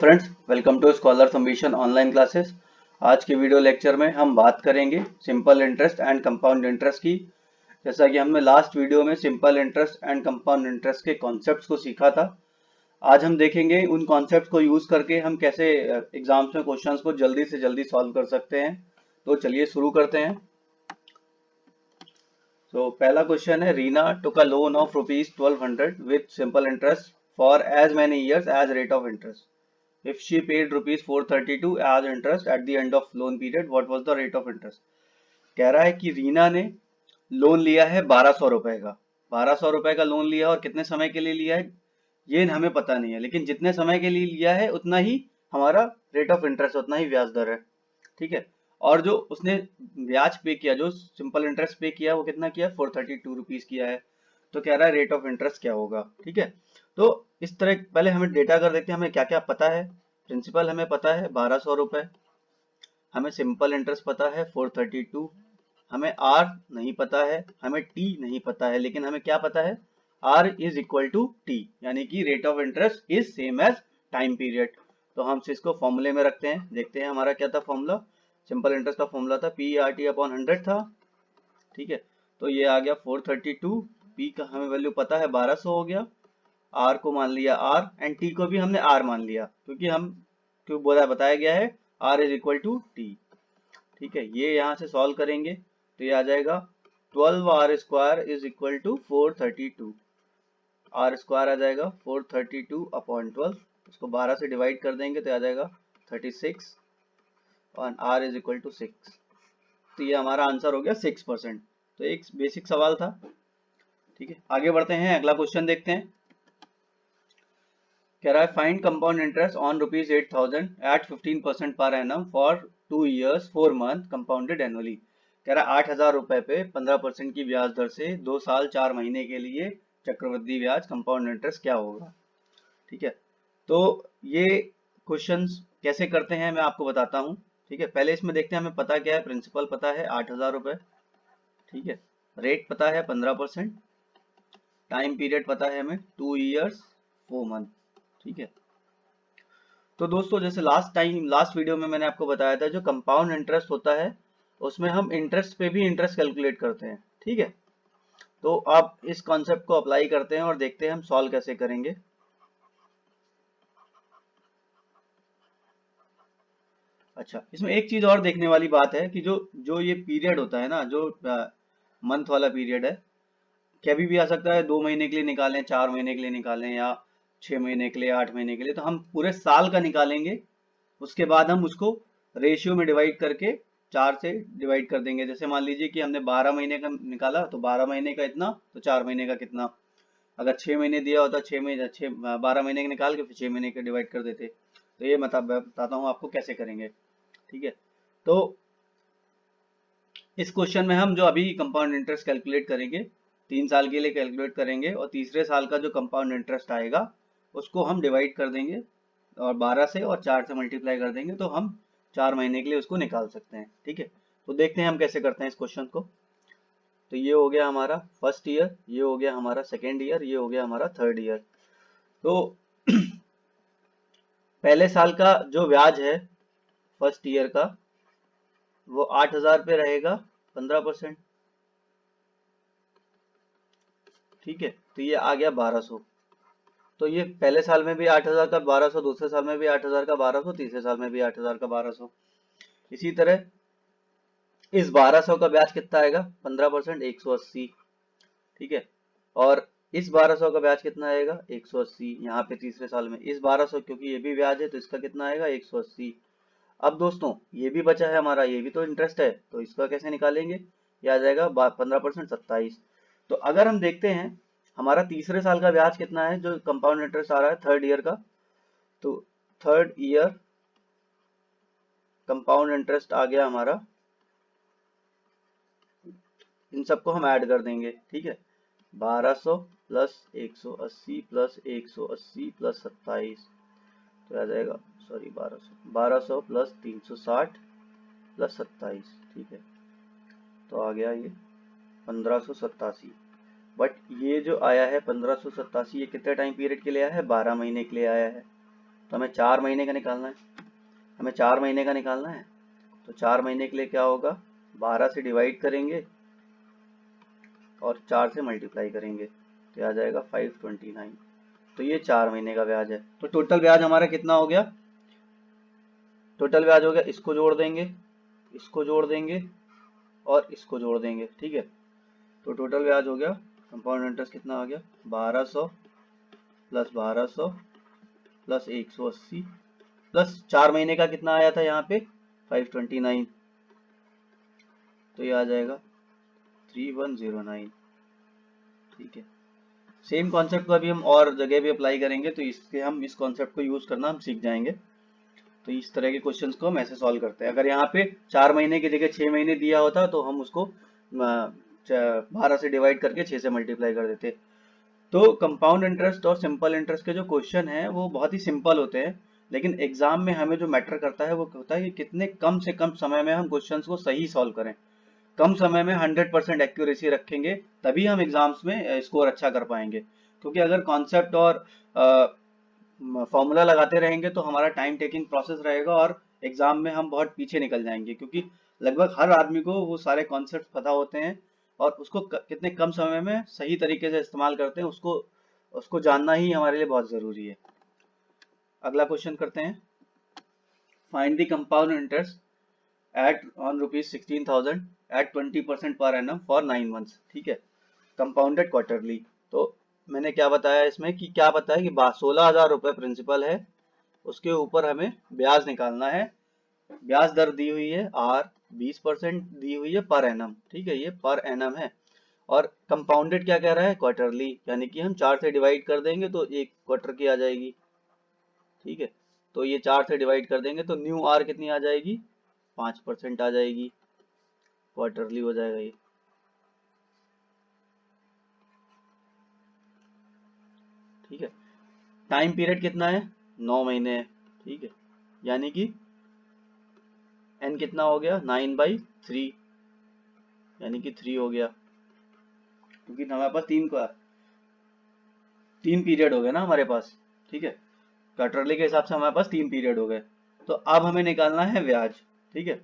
Friends, welcome to scholar submission online classes. आज के video lecture में हम बात करेंगे simple interest and compound interest की। जैसा कि हमने लास्ट वीडियो में simple interest and compound interest के कॉन्सेप्ट्स को सीखा था, आज हम देखेंगे उन कॉन्सेप्ट्स को यूज करके हम कैसे एग्जाम्स में क्वेश्चंस को जल्दी से जल्दी सॉल्व कर सकते हैं। तो चलिए शुरू करते हैं। पहला क्वेश्चन है, Reena took a loan of ₹1200 with simple interest for as many years as rate of interest. If she paid ₹432 as interest at the end of loan period, what was the rate of interest? कह रहा है कि रीना ने loan लिया है 1200 रुपए का। 1200 रुपए का लोन लिया और कितने समय के लिए लिया है ये हमें पता नहीं है, लेकिन जितने समय के लिए लिया है उतना ही हमारा रेट ऑफ इंटरेस्ट, उतना ही ब्याज दर है। ठीक है। और जो उसने ब्याज पे किया, जो सिंपल इंटरेस्ट पे किया, वो कितना किया? 432 रुपीज किया है। तो कह रहा है रेट ऑफ इंटरेस्ट क्या होगा। ठीक है। तो इस तरह पहले हमें डेटा कर देते हैं, हमें क्या क्या पता है। प्रिंसिपल हमें पता है 1200 रुपए, हमें सिंपल इंटरेस्ट पता है 432, हमें आर नहीं पता है, हमें टी नहीं पता है, लेकिन हमें क्या पता है? R is equal to T, यानी कि rate of interest is same as time period. तो हम इसको फॉर्मूले में रखते हैं, देखते हैं हमारा क्या था फॉर्मूला। सिंपल इंटरेस्ट का फॉर्मूला था पी आर टी अपॉन 100 था। ठीक है। तो ये आ गया 432, पी का हमें वैल्यू पता है 1200 हो गया, आर को मान लिया आर, एंड टी को भी हमने आर मान लिया, क्योंकि बताया गया है R is equal to T. ठीक है। ये यहाँ से सॉल्व करेंगे तो ये आ जाएगा 12 R square is equal to 432। R square आ जाएगा 432 अपॉन 12, उसको 12 से डिवाइड कर देंगे तो आ जाएगा 36 और आर इज इक्वल टू 6। तो ये हमारा आंसर हो गया 6%। तो एक बेसिक सवाल था। ठीक है, आगे बढ़ते हैं, अगला क्वेश्चन देखते हैं। कह रहा है find compound interest on ₹8,000 at 15% per annum for 2 years 4 month compounded annually. कह रहा है 8,000 रुपए पे 15% की ब्याज दर से 2 साल 4 महीने के लिए चक्रवृद्धि ब्याज कंपाउंड इंटरेस्ट क्या होगा। ठीक है। तो ये क्वेश्चंस कैसे करते हैं मैं आपको बताता हूँ। ठीक है, पहले इसमें देखते हैं हमें पता क्या है। प्रिंसिपल पता है 8,000 रुपए। ठीक है। रेट पता है 15%, टाइम पीरियड पता है हमें 2 years 4 month। ठीक है। तो दोस्तों, जैसे लास्ट वीडियो में मैंने आपको बताया था, जो कंपाउंड इंटरेस्ट होता है उसमें हम इंटरेस्ट पे भी इंटरेस्ट कैलकुलेट करते हैं। ठीक है। तो आप इस कॉन्सेप्ट को अप्लाई करते हैं और देखते हैं हम सॉल्व कैसे करेंगे। अच्छा, इसमें एक चीज और देखने वाली बात है कि जो जो ये पीरियड होता है ना, जो मंथ वाला पीरियड है, कभी भी आ सकता है। 2 महीने के लिए निकालें, 4 महीने के लिए निकालें, या 6 महीने के लिए, 8 महीने के लिए। तो हम पूरे साल का निकालेंगे, उसके बाद हम उसको रेशियो में डिवाइड करके 4 से डिवाइड कर देंगे। जैसे मान लीजिए कि हमने 12 महीने का निकाला, तो 12 महीने का इतना, तो 4 महीने का कितना। अगर 6 महीने दिया होता, 12 महीने का निकाल के फिर 6 महीने का डिवाइड कर देते। तो ये बताता हूँ आपको कैसे करेंगे। ठीक है। तो इस क्वेश्चन में हम जो अभी कंपाउंड इंटरेस्ट कैलकुलेट करेंगे, 3 साल के लिए कैलकुलेट करेंगे, और तीसरे साल का जो कंपाउंड इंटरेस्ट आएगा उसको हम डिवाइड कर देंगे और 12 से और 4 से मल्टीप्लाई कर देंगे, तो हम 4 महीने के लिए उसको निकाल सकते हैं। ठीक है। तो देखते हैं हम कैसे करते हैं इस क्वेश्चन को। तो ये हो गया हमारा फर्स्ट ईयर, ये हो गया हमारा सेकेंड ईयर, ये हो गया हमारा थर्ड ईयर। तो पहले साल का जो ब्याज है फर्स्ट ईयर का, वो 8,000 पे रहेगा 15%। ठीक है। तो ये आ गया 1200। तो ये पहले साल में भी 8,000 का 1200, दूसरे साल में भी 8,000 का 1200, तीसरे साल में भी 8,000 का 1200। इसी तरह इस 1200 का ब्याज कितना आएगा? 15%, 180। ठीक है। और इस 1200 का ब्याज कितना आएगा? 180। यहाँ पे तीसरे साल में इस 1200, क्योंकि ये भी ब्याज है तो इसका कितना आएगा? 180। अब दोस्तों, ये भी बचा है हमारा, ये भी तो इंटरेस्ट है, तो इसका कैसे निकालेंगे? ये आ जाएगा 15%, 27। तो अगर हम देखते हैं हमारा तीसरे साल का ब्याज कितना है, जो कंपाउंड इंटरेस्ट आ रहा है थर्ड ईयर का, तो थर्ड ईयर कंपाउंड इंटरेस्ट आ गया हमारा, इन सबको हम ऐड कर देंगे। ठीक है। 1200 प्लस 180 प्लस 180 प्लस 27, तो आ जाएगा, सॉरी, 1200 प्लस 360 प्लस 27। ठीक है। तो आ गया ये 1587। बट ये जो आया है 1587, ये कितने टाइम पीरियड के लिए आया है? 12 महीने के लिए आया है। तो हमें 4 महीने का निकालना है, हमें 4 महीने का निकालना है। तो 4 महीने के लिए क्या होगा, 12 से डिवाइड करेंगे और 4 से मल्टीप्लाई करेंगे तो आ जाएगा 529। तो ये 4 महीने का ब्याज है। तो टोटल ब्याज हमारा कितना हो गया, टोटल ब्याज हो गया, इसको जोड़ देंगे, इसको जोड़ देंगे और इसको जोड़ देंगे, ठीक है। तो टोटल ब्याज हो गया, कंपाउंड इंटरेस्ट कितना आ गया, 1200 प्लस 1200 प्लस 180 प्लस 4 महीने का कितना आया था यहाँ पे 529, तो ये आ जाएगा 3109, ठीक है। सेम कॉन्सेप्ट को अभी हम और जगह भी अप्लाई करेंगे, तो इसके हम इस कॉन्सेप्ट को यूज करना हम सीख जाएंगे। तो इस तरह के क्वेश्चंस को हम ऐसे सॉल्व करते हैं। अगर यहाँ पे 4 महीने की जगह 6 महीने दिया होता तो हम उसको 12 से डिवाइड करके 6 से मल्टीप्लाई कर देते। तो कंपाउंड इंटरेस्ट और सिंपल इंटरेस्ट के जो क्वेश्चन है वो बहुत ही सिंपल होते हैं, लेकिन एग्जाम में हमें जो मैटर करता है वो होता है कि कितने कम से कम समय में हम क्वेश्चंस को सही सॉल्व करें। कम समय में 100% एक्यूरेसी रखेंगे तभी हम एग्जाम्स में स्कोर अच्छा कर पाएंगे। क्योंकि अगर कॉन्सेप्ट और फॉर्मूला लगाते रहेंगे तो हमारा टाइम टेकिंग प्रोसेस रहेगा और एग्जाम में हम बहुत पीछे निकल जाएंगे, क्योंकि लगभग हर आदमी को वो सारे कॉन्सेप्ट पता होते हैं और उसको कितने कम समय में सही तरीके से इस्तेमाल करते हैं उसको जानना ही हमारे लिए बहुत जरूरी है। अगला क्वेश्चन करते हैं, find the compound interest at on ₹16,000 at 20% per annum for 9 months, ठीक है, कंपाउंडेड क्वार्टरली। तो मैंने क्या बताया इसमें कि क्या बताया कि 16,000 रुपए प्रिंसिपल है, उसके ऊपर हमें ब्याज निकालना है। ब्याज दर दी हुई है R, 20% दी हुई है पर एनम, ठीक है, ये पर एनम है। और कंपाउंडेड क्या कह रहा है, क्वार्टरली, यानी कि हम 4 से डिवाइड कर देंगे तो एक क्वार्टर की आ जाएगी, ठीक है। तो ये 4 से डिवाइड कर देंगे तो न्यू R कितनी आ जाएगी, 5% आ जाएगी, क्वार्टरली हो जाएगा ये, ठीक है। टाइम पीरियड कितना है, 9 महीने है, ठीक है, यानी कि n कितना हो गया 9/3, यानी कि 3 हो गया, क्योंकि हमारे पास तीन पीरियड हो गए ना हमारे पास, ठीक है। क्वार्टरली के हिसाब से हमारे पास 3 पीरियड हो गए। तो अब हमें निकालना है ब्याज, ठीक है।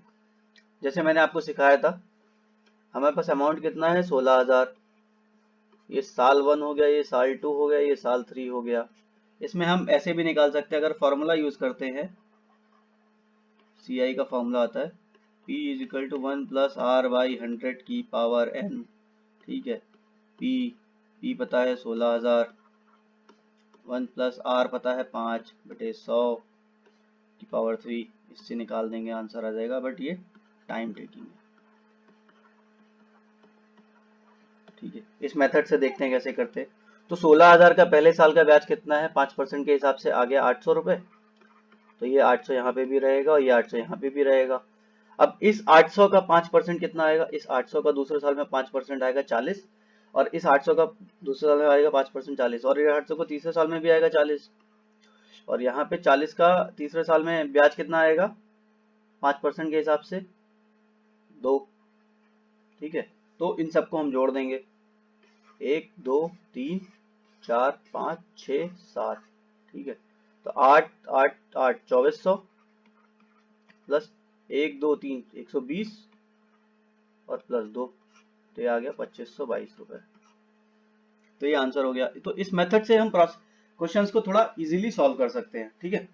जैसे मैंने आपको सिखाया था, हमारे पास अमाउंट कितना है 16,000, ये साल 1 हो गया, ये साल 2 हो गया, ये साल 3 हो गया। इसमें हम ऐसे भी निकाल सकते हैं, अगर फॉर्मूला यूज करते हैं, CI का फॉर्मूला आता है P = 1 + R/100 की पावर n, ठीक है। P पता है 16,000, 1 + R पता है 5/100 की पावर 3, इससे निकाल देंगे आंसर आ जाएगा, बट ये टाइम टेकिंग है, ठीक है। इस मेथड से देखते हैं कैसे करते हैं। तो 16,000 का पहले साल का ब्याज कितना है, 5% के हिसाब से आ गया 800 रुपए, तो ये 800 यहाँ पे भी रहेगा और ये 800 यहाँ पे भी रहेगा। अब इस 800 का 5% कितना आएगा, इस 800 का दूसरे साल में 5% आएगा 40, और इस 800 का दूसरे साल में आएगा 5% 40, और ये 800 को तीसरे साल में भी आएगा 40, और यहाँ पे 40 का तीसरे साल में ब्याज कितना आएगा 5% के हिसाब से 2, ठीक है। तो इन सबको हम जोड़ देंगे, 1 2 3 4 5 6 7, ठीक है। तो 8 8 8 2400 प्लस 1 2 3 120 और प्लस 2, तो ये आ गया 2522 रुपए। तो ये आंसर हो गया। तो इस मेथड से हम क्वेश्चंस को थोड़ा इजीली सॉल्व कर सकते हैं, ठीक है।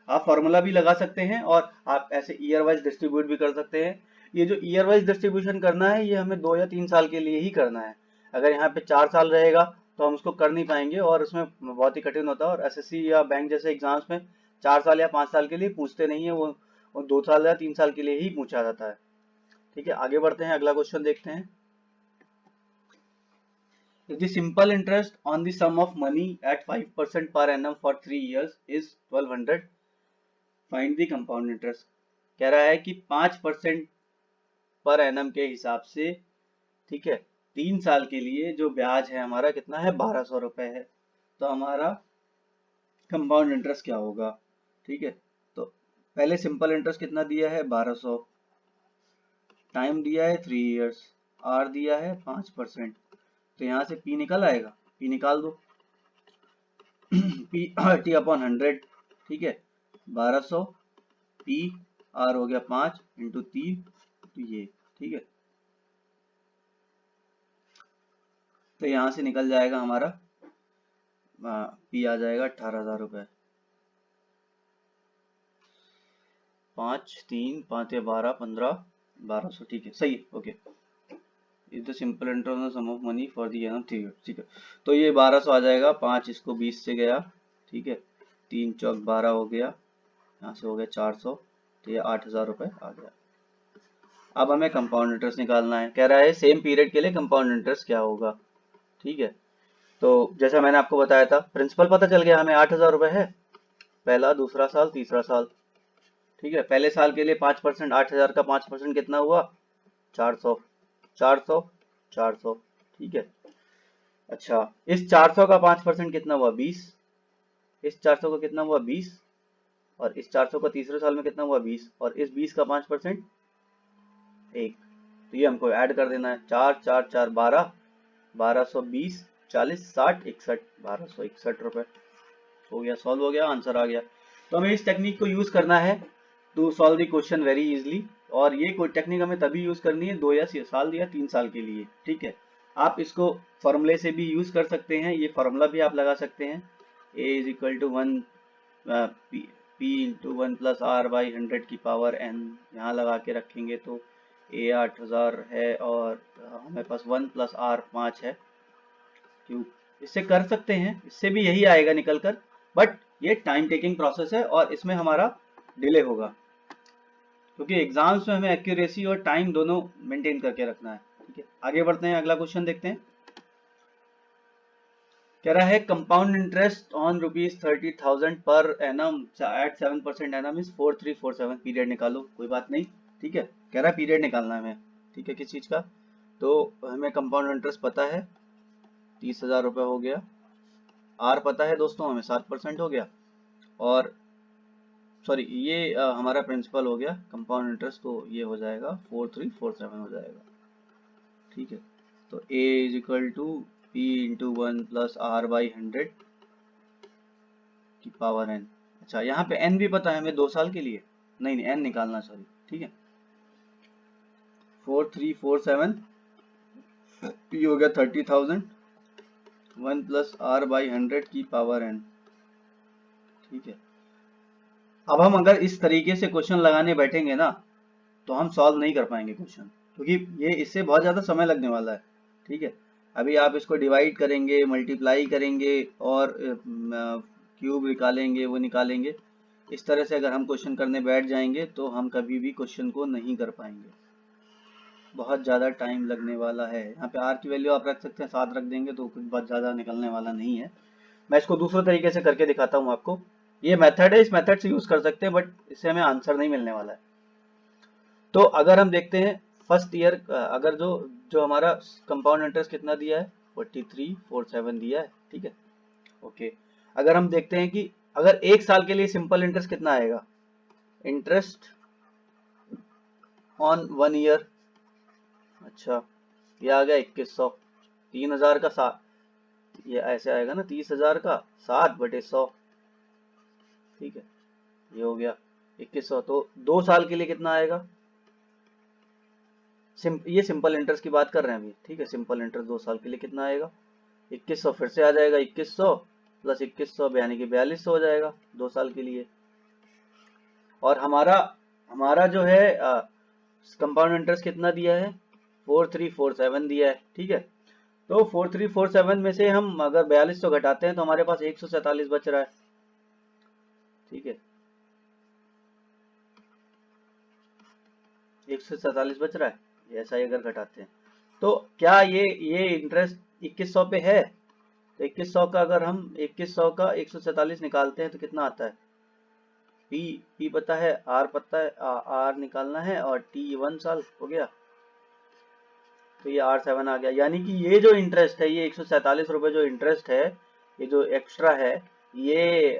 आप फॉर्मूला भी लगा सकते हैं और आप ऐसे ईयर वाइज डिस्ट्रीब्यूट भी कर सकते हैं। ये जो ईयर वाइज डिस्ट्रीब्यूशन करना है ये हमें 2 या 3 साल के लिए ही करना है। अगर यहाँ पे 4 साल रहेगा तो हम उसको कर नहीं पाएंगे और उसमें बहुत ही कठिन होता है, और SSC या बैंक जैसे एग्जाम्स में 4 साल या 5 साल के लिए पूछते नहीं है, वो 2 साल या 3 साल के लिए ही पूछा जाता है, ठीक है। आगे बढ़ते हैं, अगला क्वेश्चन देखते हैं। If the simple interest on the sum of money at 5% per annum for 3 years is 1200, find the compound interest। कह रहा है कि 5% पर एनम के हिसाब से, ठीक है, 3 साल के लिए जो ब्याज है हमारा कितना है 1200 रुपए है। तो हमारा कंपाउंड इंटरेस्ट क्या होगा, ठीक है। तो पहले सिंपल इंटरेस्ट कितना दिया है 1200, टाइम दिया है 3 years, R दिया है 5%, तो यहाँ से P निकल आएगा, P निकाल दो, P T/100, ठीक है, 1200 पी आर हो गया 5 इंटू 3 तो ये, ठीक है। तो यहाँ से निकल जाएगा हमारा पी आ जाएगा 18,000 रुपये। 5 3 5 या 12 15 1200, ठीक है, सही है, okay. Is the simple internal sum of money for the annum 3 year, ठीक है। तो ये 1200 आ जाएगा, 5 इसको 20 से गया, ठीक है, 3 चौक 12 हो गया, यहाँ से हो गया 400, तो ये 8,000 रुपये आ गया। अब हमें कंपाउंड इंटरेस्ट निकालना है, कह रहा है सेम पीरियड के लिए कंपाउंड इंटरेस्ट क्या होगा, ठीक है। तो जैसा मैंने आपको बताया था, प्रिंसिपल पता चल गया हमें 8,000 रुपये है, पहला, दूसरा साल, तीसरा साल, ठीक है। पहले साल के लिए 5%, 8,000 का 5% कितना हुआ, 400, 400, 400, ठीक है। अच्छा, इस 400 का 5% कितना हुआ, 20, इस 400 का कितना हुआ, 20, और इस 400 का तीसरे साल में कितना हुआ, 20, और इस 20 का 5% 1। तो ये हमको ऐड कर देना है, 4 4 4 12, 1220 40 60 61, 1261 रुपये हो गया, सॉल्व हो गया, आंसर आ गया। तो हमें इस टेक्निक को यूज करना है to solve the question very easily, और ये कोई टेक्निक हमें तभी यूज करनी है 2 या साल या 3 साल के लिए, ठीक है। आप इसको फॉर्मूले से भी यूज कर सकते हैं, ये फॉर्मूला भी आप लगा सकते हैं, a is equal to 1 p into 1 plus R by 100 की पावर n, यहाँ लगा के रखेंगे तो a 8,000 है और हमें पास 1 प्लस आर 5 है क्यूब। इससे कर सकते हैं, इससे भी यही आएगा निकल कर, बट ये टाइम टेकिंग प्रोसेस है और इसमें हमारा डिले होगा, क्योंकि एग्जाम्स में हमें एक्यूरेसी और टाइम दोनों मेंटेन करके रखना है, ठीक है। आगे बढ़ते हैं, अगला क्वेश्चन देखते हैं। कह रहा है compound interest on ₹30,000 per annum at 7% annum is 4347, period निकालो, कोई बात नहीं, ठीक है। कह रहा है पीरियड निकालना है हमें, ठीक है, किस चीज का, तो हमें कंपाउंड इंटरेस्ट पता है 30,000 रुपये हो गया, आर पता है दोस्तों हमें 7% हो गया, और सॉरी ये हमारा प्रिंसिपल हो गया कंपाउंड इंटरेस्ट, तो ये हो जाएगा 4347 हो जाएगा, ठीक है। तो a is equal to p into 1 plus R by 100 की पावर n। अच्छा, यहाँ पे n भी पता है हमें 2 साल के लिए, नहीं n निकालना, सॉरी, ठीक है। 4347, p हो गया 30,000, 1 प्लस आर बाई 100 की पावर n, ठीक है। अब हम अगर इस तरीके से क्वेश्चन लगाने बैठेंगे ना, तो हम सॉल्व नहीं कर पाएंगे क्वेश्चन, क्योंकि ये इससे बहुत ज़्यादा समय लगने वाला है, ठीक है। अभी आप इसको डिवाइड करेंगे, मल्टीप्लाई करेंगे और क्यूब निकालेंगे, वो निकालेंगे, इस तरह से अगर हम क्वेश्चन करने बैठ जाएंगे तो हम कभी भी क्वेश्चन को नहीं कर पाएंगे, बहुत ज़्यादा टाइम लगने वाला है। यहाँ पे आर की वैल्यू आप रख सकते हैं, 7 रख देंगे तो कुछ बहुत ज़्यादा निकलने वाला नहीं है। मैं इसको दूसरे तरीके से करके दिखाता हूँ आपको, ये मेथड है, इस मेथड से यूज कर सकते हैं, बट इससे हमें आंसर नहीं मिलने वाला है। तो अगर हम देखते हैं फर्स्ट ईयर, अगर जो जो हमारा कंपाउंड इंटरेस्ट कितना दिया है 4347 दिया है, ठीक है, ओके। अगर हम देखते हैं कि अगर 1 साल के लिए सिंपल इंटरेस्ट कितना आएगा, इंटरेस्ट ऑन 1 ईयर, अच्छा ये आ गया 2100, 3,000 का 7, ये ऐसे आएगा ना, 30,000 का 7/100, ठीक है, ये हो गया 2100। तो 2 साल के लिए कितना आएगा, ये सिंपल इंटरेस्ट की बात कर रहे हैं अभी, ठीक है। सिंपल इंटरेस्ट 2 साल के लिए कितना आएगा, 2100, फिर से आ जाएगा 2100 प्लस 2100 यानी कि 4200 हो जाएगा 2 साल के लिए। और हमारा हमारा जो है कंपाउंड इंटरेस्ट कितना दिया है, 4347 दिया है, ठीक है। तो 4347 में से हम अगर 4200 घटाते हैं तो हमारे पास 147 बच रहा है, ठीक है, 147 बच रहा है, ऐसा ही अगर घटाते हैं तो क्या ये इंटरेस्ट 2100 पे है, तो 2100 का अगर हम 2100 का 147 निकालते हैं तो कितना आता है, पी पता है, आर पता है, आर निकालना है, और टी 1 साल हो गया, तो ये R7 आ गया। यानी कि ये जो इंटरेस्ट है, ये 147 रुपये जो इंटरेस्ट है, ये जो एक्स्ट्रा है, ये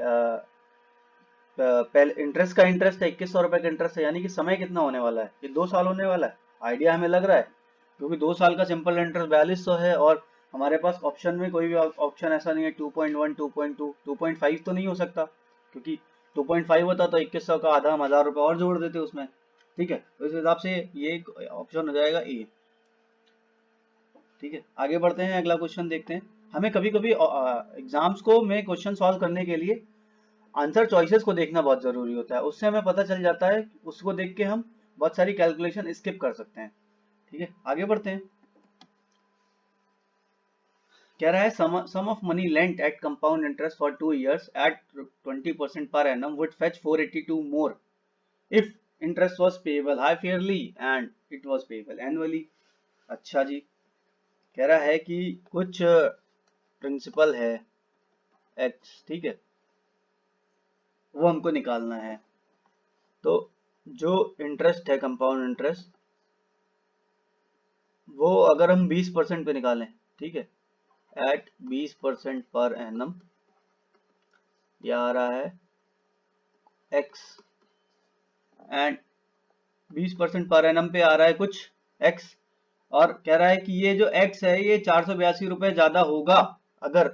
पहले इंटरेस्ट का इंटरेस्ट है, 2100 रुपये का इंटरेस्ट है, यानी कि समय कितना होने वाला है, ये 2 साल होने वाला है। आइडिया हमें लग रहा है, क्योंकि 2 साल का सिंपल इंटरेस्ट 4200 है, और हमारे पास ऑप्शन में कोई भी ऑप्शन ऐसा नहीं है 2.1 2.2 2.5 तो नहीं हो सकता, क्योंकि 2.5 होता तो 2100 का आधा हम 1000 रुपये और जोड़ देते उसमें, ठीक है। तो इस हिसाब से ये ऑप्शन हो जाएगा ए, ठीक है। आगे बढ़ते हैं, अगला क्वेश्चन देखते हैं। हमें कभी कभी एग्जाम्स को में क्वेश्चन सॉल्व करने के लिए आंसर चॉइसेस को देखना बहुत जरूरी होता है, उससे हमें पता चल जाता है, उसको देख के हम बहुत सारी कैलकुलेशन स्किप कर सकते हैं, ठीक है। आगे बढ़ते हैं। कह रहा है sum of money lent at compound interest for 2 years at 20% per annum would fetch 482 more if interest was payable half yearly and it was payable annually. अच्छा जी, कह रहा है कि कुछ प्रिंसिपल है एक्स, ठीक है, वो हमको निकालना है। तो जो इंटरेस्ट है कंपाउंड इंटरेस्ट, वो अगर हम 20% पे निकालें, ठीक है, एट 20% पर एनम, यह आ रहा है एक्स, एंड 20% पर एनम पे आ रहा है कुछ एक्स, और कह रहा है कि ये जो एक्स है ये 482 रुपए ज्यादा होगा अगर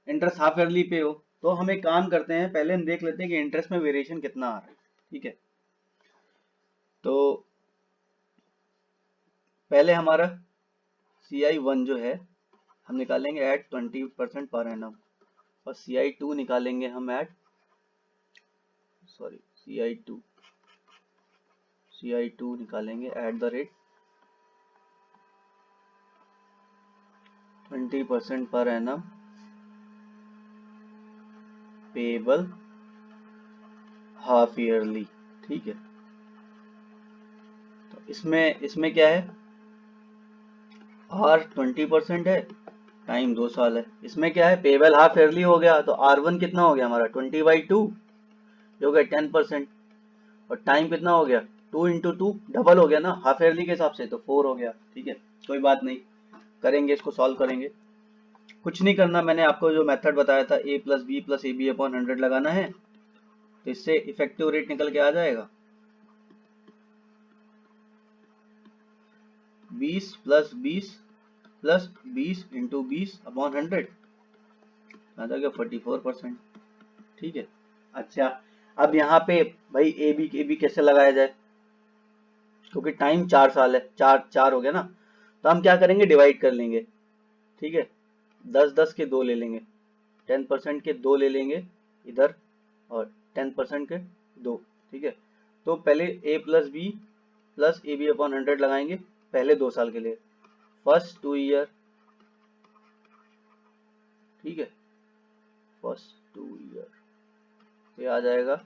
इंटरेस्ट हाफ ईयरली पे हो। तो हम एक काम करते हैं, पहले हम देख लेते हैं कि इंटरेस्ट में वेरिएशन कितना आ रहा है, ठीक है। तो पहले हमारा CI1 जो है हम निकालेंगे एट 20% पर एनम, और CI2 निकालेंगे हम एट CI2 निकालेंगे at the rate 20% per annum payable half yearly, ठीक है। तो इसमें क्या है, R 20% है, टाइम 2 साल है। इसमें क्या है, पेएबल हाफ ईयरली हो गया, तो R1 कितना हो गया हमारा 20/2 जो गया 10%, और टाइम कितना हो गया 2 इंटू 2 डबल हो गया ना हाफ ईयरली के हिसाब से, तो 4 हो गया, ठीक है। कोई बात नहीं, करेंगे, इसको सॉल्व करेंगे। कुछ नहीं करना, मैंने आपको जो मेथड बताया था a plus B plus AB upon 100 लगाना है, तो इससे इफेक्टिव रेट निकल के आ जाएगा 20 प्लस 20 इंटू 20 अपॉन 100 आ जाएगा 44%, ठीक है। अच्छा, अब यहाँ पे भाई ए बी कैसे लगाया जाए, क्योंकि टाइम 4 साल है, 4 हो गया ना, तो हम क्या करेंगे, डिवाइड कर लेंगे, ठीक है। 10 के 2 ले लेंगे, 10% के 2 ले लेंगे इधर, और 10% के 2, ठीक है। तो पहले a plus B plus AB upon 100 लगाएंगे पहले 2 साल के लिए, फर्स्ट 2 ईयर, ठीक है, फर्स्ट 2 ईयर। तो ये आ जाएगा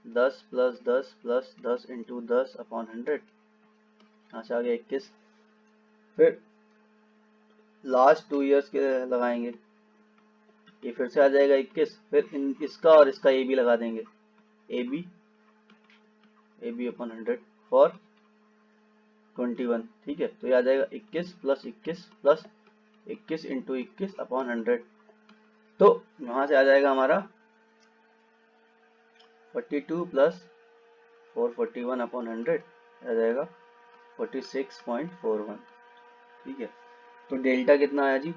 10 प्लस 10 प्लस 10 इंटू 10 अपॉन 100, यहाँ से आ गया 21। फिर लास्ट 2 ईयर्स के लगाएंगे, ये फिर से आ जाएगा 21। फिर इसका और इसका ए बी लगा देंगे, ए बी अपॉन 100 फॉर 21, ठीक है। तो ये आ जाएगा 21 प्लस 21 प्लस 21 इंटू 21 अपॉन 100, तो वहां से आ जाएगा हमारा 42 प्लस 441 अपॉन 100 आ जाएगा 46.41, ठीक है। तो डेल्टा कितना आया जी,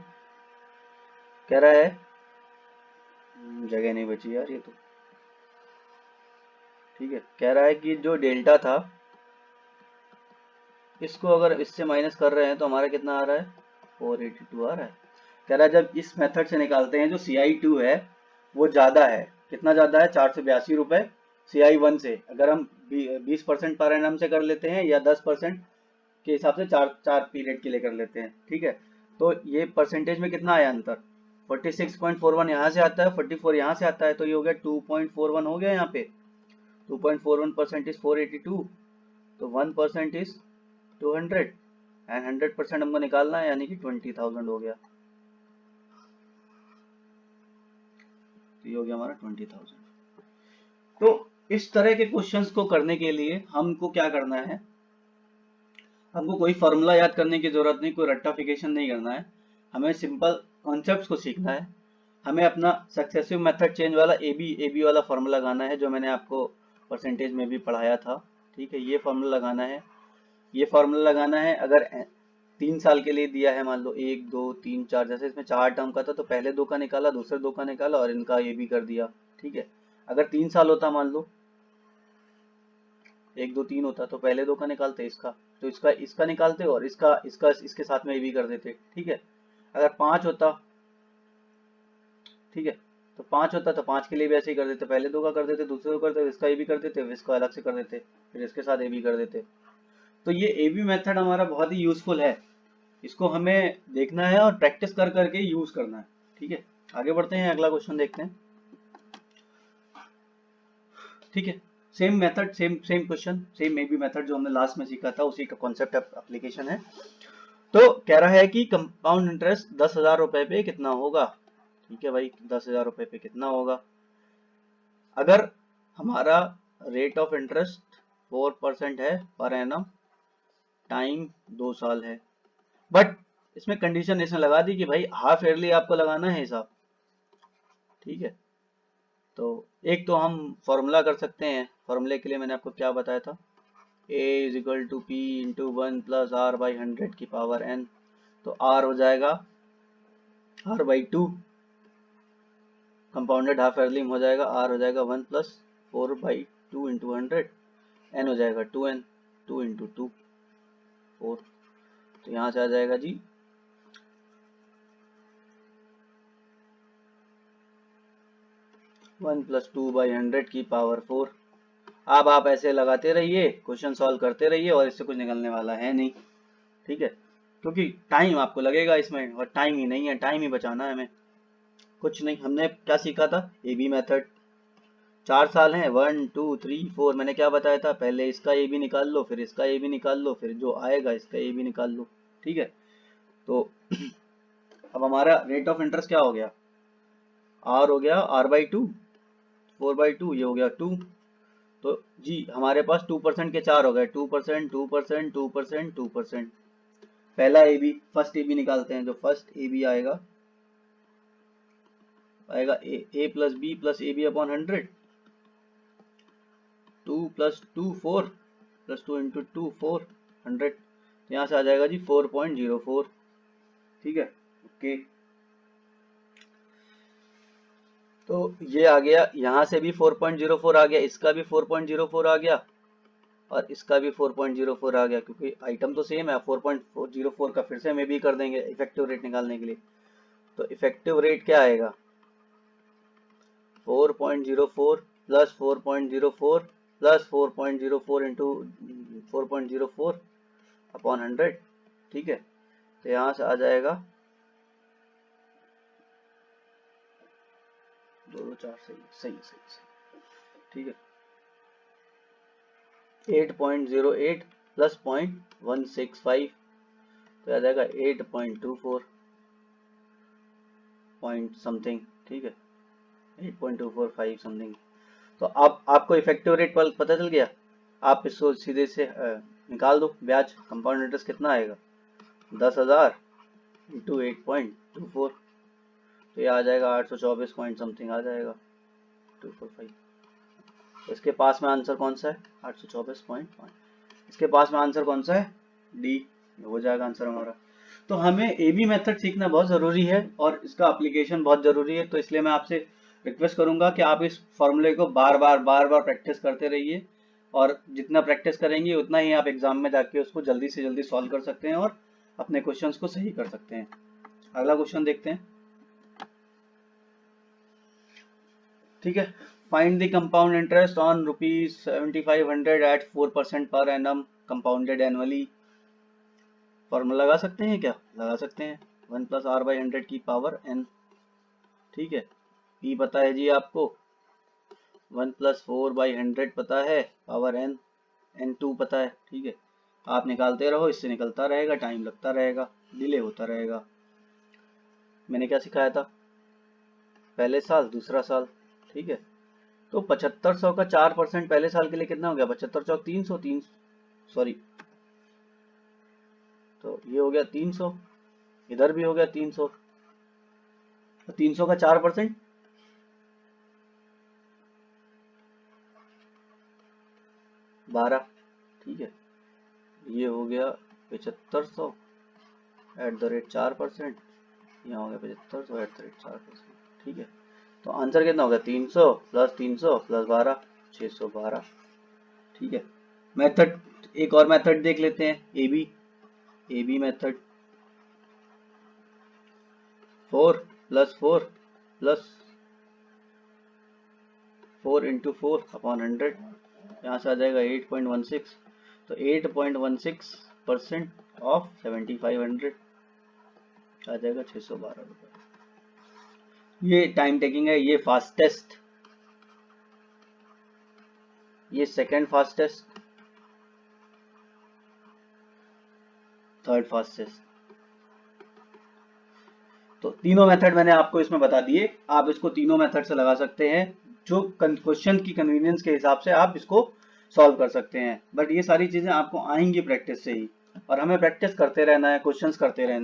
कह रहा है जगह नहीं बची यार ये तो, ठीक है। कह रहा है कि जो डेल्टा था इसको अगर इससे माइनस कर रहे हैं तो हमारा कितना आ रहा है 482 आ रहा है। कह रहा है जब इस मेथड से निकालते हैं जो CI2 है वो ज्यादा है, कितना ज्यादा है 482 रुपए CI1 से, अगर हम 20% पर एनम से कर लेते हैं या 10% के हिसाब से चार पीरियड के लिए कर लेते हैं, ठीक है। तो ये परसेंटेज में कितना आया अंतर, 46.41 यहाँ से आता है, 44 यहाँ से आता है, तो ये हो गया 2.41 हो गया यहाँ पे। 2.41% इज 482, तो 1% इज 200, एंड 100% हमको निकालना है, यानी कि 20,000 हो गया। तो ये हो गया हमारा 20,000। तो इस तरह के क्वेश्चंस को करने के लिए हमको क्या करना है, हमको कोई फॉर्मूला याद करने की जरूरत नहीं, कोई रट्टाफिकेशन नहीं करना है, हमें सिंपल कॉन्सेप्ट्स को सीखना है। हमें अपना सक्सेसिव मेथड चेंज वाला ए बी वाला फॉर्मूला लगाना है, जो मैंने आपको परसेंटेज में भी पढ़ाया था, ठीक है। ये फॉर्मूला लगाना है, ये फॉर्मूला लगाना है। अगर 3 साल के लिए दिया है, मान लो 1 2 3 4, जैसे इसमें 4 टर्म का था तो पहले 2 का निकाला, दूसरे 2 का निकाला और इनका ये भी कर दिया, ठीक है। अगर 3 साल होता मान लो, 1 2 3 होता तो पहले 2 का निकालते इसका, तो इसका निकालते और इसका इसके साथ में ये भी कर देते, ठीक है। अगर 5 होता, ठीक है, तो 5 होता तो 5 के लिए भी ऐसे ही कर देते, पहले 2 का कर देते, दूसरे को कर देते, इसका ए भी कर देते, इसको अलग से कर देते, फिर इसके साथ ए भी कर देते। तो ये ए बी मेथड हमारा बहुत ही यूजफुल है, इसको हमें देखना है और प्रैक्टिस कर करके यूज करना है, ठीक है। आगे बढ़ते हैं, अगला क्वेश्चन देखते हैं, ठीक है। Same method, same same question, same A B method जो हमने लास्ट में सीखा था, उसी का कॉन्सेप्ट एप्लीकेशन है। तो कह रहा है कि कंपाउंड इंटरेस्ट 10,000 रुपए पे कितना होगा, ठीक है भाई, 10,000 रुपए पे कितना होगा। अगर हमारा रेट ऑफ इंटरेस्ट 4% है पर एनम, टाइम 2 साल है, बट इसमें कंडीशन इसने लगा दी कि भाई हाफ ईयरली आपको लगाना है हिसाब, ठीक है। तो एक तो हम फॉर्मूला कर सकते हैं, फॉर्मूले के लिए मैंने आपको क्या बताया था, a is equal to P into 1 plus R by 100 की पावर n, तो r हो जाएगा r by 2, compounded half yearly हो जाएगा, r हो जाएगा 1 प्लस 4 बाई 2 इंटू 100, n हो जाएगा 2n, 2 इंटू 2 4, तो यहाँ से आ जाएगा जी 1 प्लस 2 बाई 100 की पावर 4। अब आप ऐसे लगाते रहिए, क्वेश्चन सॉल्व करते रहिए, और इससे कुछ निकलने वाला है नहीं, ठीक है, क्योंकि टाइम आपको लगेगा इसमें, और टाइम ही नहीं है, टाइम ही बचाना है हमें, कुछ नहीं। हमने क्या सीखा था, ए बी मेथड, 4 साल हैं, 1 2 3 4, मैंने क्या बताया था, पहले इसका ए बी निकाल लो, फिर इसका ए बी निकाल लो, फिर जो आएगा इसका ए बी निकाल लो, ठीक है। तो अब हमारा रेट ऑफ इंटरेस्ट क्या हो गया, आर हो गया आर बाई 2, 4/2, ये हो गया 2, तो जी हमारे पास 2% के 4 हो गए, 2%, 2%, 2%, 2%। पहला A B, first A B निकालते हैं, जो फर्स्ट ए बी आएगा A plus B plus A B upon 100, 2 plus 2 4 plus 2 into 2 4, 100, तो यहाँ से आ जाएगा जी 4.04, ठीक है, ओके। तो ये आ गया, यहाँ से भी 4.04 आ गया, इसका भी 4.04 आ गया, और इसका भी 4.04 आ गया, क्योंकि आइटम तो सेम है। 4.04 का फिर से हम भी कर देंगे इफेक्टिव रेट निकालने के लिए, तो इफेक्टिव रेट क्या आएगा, 4.04 प्लस 4.04 प्लस 4.04 इंटू 4.04 अपॉन 100, ठीक है, तो यहाँ से आ जाएगा 2 4, सही सही सही सही, ठीक है, 8.08 प्लस 0.165, तो आ जाएगा 8.24 पॉइंट समथिंग, ठीक है, 8.245 समथिंग। तो अब आपको इफेक्टिव रेट पता चल गया, आप इसको सीधे से निकाल दो, ब्याज कंपाउंड इंटरेस्ट कितना आएगा, 10,000 इंटू 8.24, तो ये आ जाएगा 824 पॉइंट समथिंग आ जाएगा 245। तो इसके पास में आंसर कौन सा है, 824.5, इसके पास में आंसर कौन सा है, डी, हो जाएगा आंसर हमारा। तो हमें ए बी मेथड सीखना बहुत ज़रूरी है, और इसका एप्लीकेशन बहुत ज़रूरी है, तो इसलिए मैं आपसे रिक्वेस्ट करूंगा कि आप इस फॉर्मूले को बार बार प्रैक्टिस करते रहिए, और जितना प्रैक्टिस करेंगे उतना ही आप एग्जाम में जाके उसको जल्दी से जल्दी सॉल्व कर सकते हैं और अपने क्वेश्चंस को सही कर सकते हैं। अगला क्वेश्चन देखते हैं, ठीक है। Find the compound interest on ₹7500 at 4% per annum compounded annually. Formula लगा सकते हैं क्या, लगा सकते हैं, 1 प्लस आर बाई 100 की पावर n, ठीक है। p पता है जी आपको, 1 प्लस 4 बाई 100 पता है, पावर n, n2 पता है, ठीक है। आप निकालते रहो, इससे निकलता रहेगा, टाइम लगता रहेगा, डिले होता रहेगा। मैंने क्या सिखाया था, पहले साल दूसरा साल, ठीक है। तो 7500 का 4% पहले साल के लिए कितना हो गया, 75 चौक 300, 3, सॉरी, तो ये हो गया 300, इधर भी हो गया 300, 300 का 4% 12, ठीक है। ये हो गया 7500 एट द रेट 4%, यहाँ हो गया 7500 एट द रेट 4%, ठीक है। तो आंसर कितना होगा 300 प्लस 300 प्लस 12 612। ठीक है, मेथड एक और मेथड देख लेते हैं, A B method. 4 plus 4 plus 4 into 4 upon 100, यहाँ से आ जाएगा 8.16। तो 8.16% ऑफ 7500 आ जाएगा 612 रुपये। ये टाइम टेकिंग है, ये फास्टेस्ट, ये सेकंड फास्टेस्ट, थर्ड फास्टेस्ट। तो तीनों मेथड मैंने आपको इसमें बता दिए, आप इसको तीनों मेथड से लगा सकते हैं, जो क्वेश्चन की कन्वीनियंस के हिसाब से आप इसको सॉल्व कर सकते हैं। बट ये सारी चीजें आपको आएंगी प्रैक्टिस से ही, और हमें प्रैक्टिस करते रहना है, क्वेश्चंस करते रहना है।